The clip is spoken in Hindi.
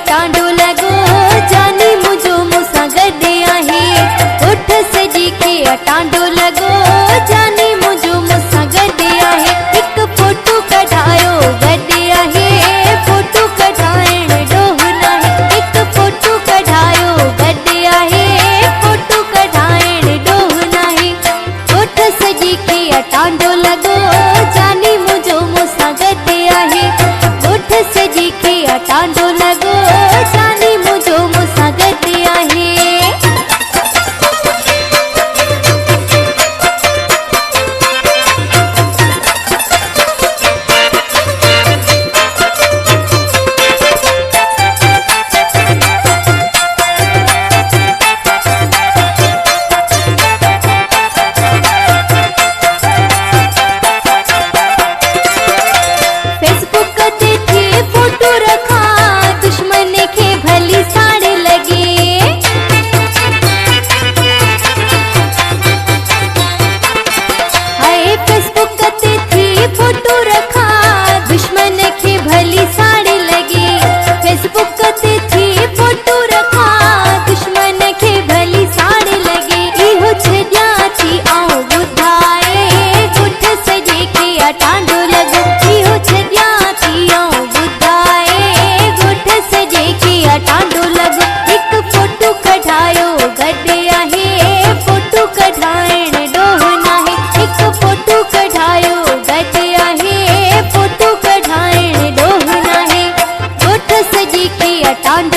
अटांडो लगो जानी मुझो मूंसां गॾु आहे। उठ सजी के अटांडो लगो जानी मुझो मूंसां गॾु आहे। हिकु फोटो कढायो गॾु आहे, फोटो कढाइण ॾोह नाहे। हिकु फोटो कढायो गॾु आहे, फोटो कढाइण ॾोह नाहे। उठ सजी के अटांडो लगो जानी मुझो मूंसां गॾु आहे। उठ सजी के अटांडो लगो जानी मुझो मूंसां गॾु आहे। फेसबुक ते थी फोटो रखा दुश्मन के भली साड़ लगे। हाय फेसबुक ते थी फोटो रखा दुश्मन के भली साड़ लगे। फेसबुक ते थी फोटो रखा दुश्मन के भली साड़ लगे। इहो छॾियां थी आऊं ॿुधाए गुठ सजे के अटांडो लगो। इहो छॾियां थी आऊं ॿुधाए गुठ सजे के अटांडो लगो। हिकु फोटो कढायो गॾु आहे, फोटो कढाइण ॾोह नाहे। हिकु फोटो कढायो गॾु आहे, फोटो कढाइण ॾोह नाहे। गुठ सजी के अटांडो